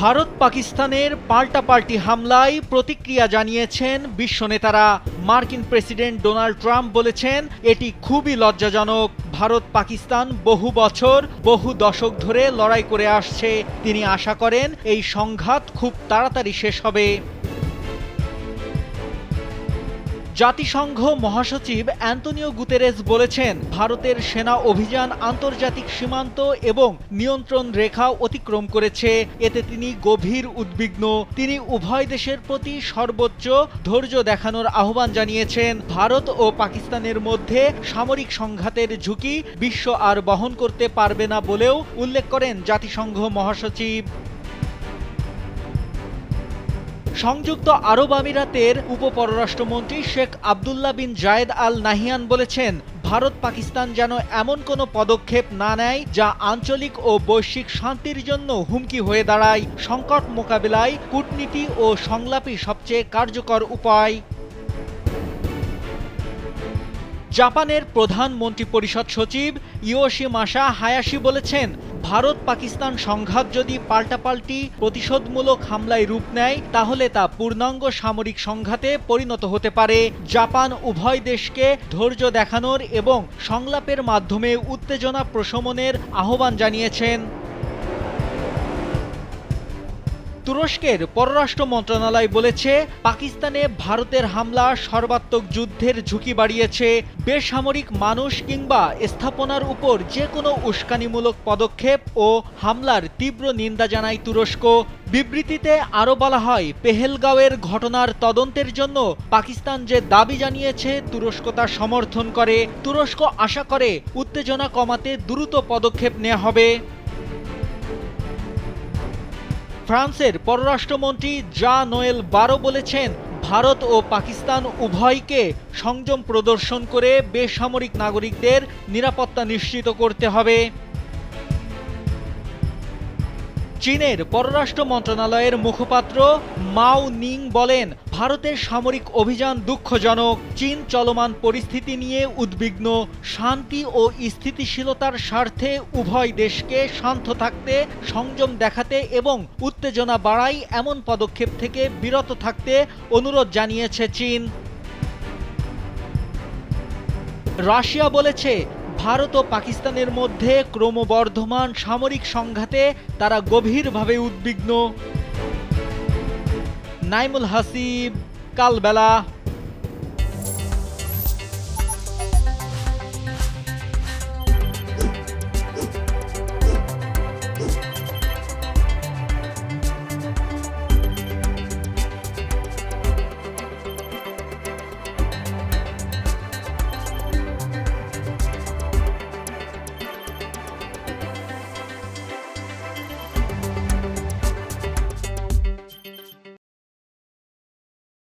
ভারত পাকিস্তানের পাল্টাপাল্টি হামলায় প্রতিক্রিয়া জানিয়েছেন বিশ্ব নেতারা। মার্কিন প্রেসিডেন্ট ডোনাল্ড ট্রাম্প বলেছেন, এটি খুবই লজ্জাজনক। ভারত পাকিস্তান বহু বছর বহু দশক ধরে লড়াই করে আসছে। তিনি আশা করেন এই সংঘাত খুব তাড়াতাড়ি শেষ হবে। জাতিসংঘ মহাসচিব অ্যান্তোনিও গুতেরেস বলেছেন, ভারতের সেনা অভিযান আন্তর্জাতিক সীমান্ত এবং নিয়ন্ত্রণ রেখা অতিক্রম করেছে। এতে তিনি গভীর উদ্বিগ্ন। তিনি উভয় দেশের প্রতি সর্বোচ্চ ধৈর্য দেখানোর আহ্বান জানিয়েছেন। ভারত ও পাকিস্তানের মধ্যে সামরিক সংঘাতের ঝুঁকি বিশ্ব আর বহন করতে পারবে না বলেও উল্লেখ করেন জাতিসংঘ মহাসচিব। সংযুক্ত আরব আমিরাতের উপপররাষ্ট্রমন্ত্রী শেখ আবদুল্লাহ বিন জায়েদ আল নাহিয়ান বলেছেন, ভারত পাকিস্তান যেন এমন কোনো পদক্ষেপ না নেয় যা আঞ্চলিক ও বৈশ্বিক শান্তির জন্য হুমকি হয়ে দাঁড়ায়। সংকট মোকাবিলায় কূটনীতি ও সংলাপই সবচেয়ে কার্যকর উপায়। জাপানের প্রধান মন্ত্রিপরিষদ সচিব ইয়োশিমাসা হায়াশি বলেছেন, ভারত পাকিস্তান সংঘাত যদি পাল্টাপাল্টি প্রতিশোধমূলক হামলায় রূপ নেয় তাহলে তা পূর্ণাঙ্গ সামরিক সংঘাতে পরিণত হতে পারে। জাপান উভয় দেশকে ধৈর্য দেখানোর এবং সংলাপের মাধ্যমে উত্তেজনা প্রশমনের আহ্বান জানিয়েছেন। তুরস্কের পররাষ্ট্র মন্ত্রণালয় বলেছে, পাকিস্তানে ভারতের হামলা সর্বাত্মক যুদ্ধের ঝুঁকি বাড়িয়েছে। বেসামরিক মানুষ কিংবা স্থাপনার উপর যে কোনো উস্কানিমূলক পদক্ষেপ ও হামলার তীব্র নিন্দা জানায় তুরস্ক। বিবৃতিতে আরও বলা হয়, পেহেলগাঁওয়ের ঘটনার তদন্তের জন্য পাকিস্তান যে দাবি জানিয়েছে তুরস্ক তা সমর্থন করে। তুরস্ক আশা করে উত্তেজনা কমাতে দ্রুত পদক্ষেপ নেওয়া হবে। ফ্রান্সের পররাষ্ট্রমন্ত্রী জা নোয়েল বারো বলেছেন, ভারত ও পাকিস্তান উভয়কে সংযম প্রদর্শন করে বেসামরিক নাগরিকদের নিরাপত্তা নিশ্চিত করতে হবে। চীনের পররাষ্ট্র মন্ত্রণালয়ের মুখপাত্র মাও নিং বলেন, ভারতের সামরিক অভিযান দুঃখজনক। চীন চলমান পরিস্থিতি নিয়ে উদ্বিগ্ন। শান্তি ও স্থিতিশীলতার স্বার্থে উভয় দেশকে শান্ত থাকতে, সংযম দেখাতে এবং উত্তেজনা বাড়ায় এমন পদক্ষেপ থেকে বিরত থাকতে অনুরোধ জানিয়েছে চীন। রাশিয়া বলেছে, ভারত ও পাকিস্তানের মধ্যে ক্রমবর্ধমান সামরিক সংঘাতে তারা গভীরভাবে উদ্বিগ্ন। নাইমুল হাসিব, কালবেলা।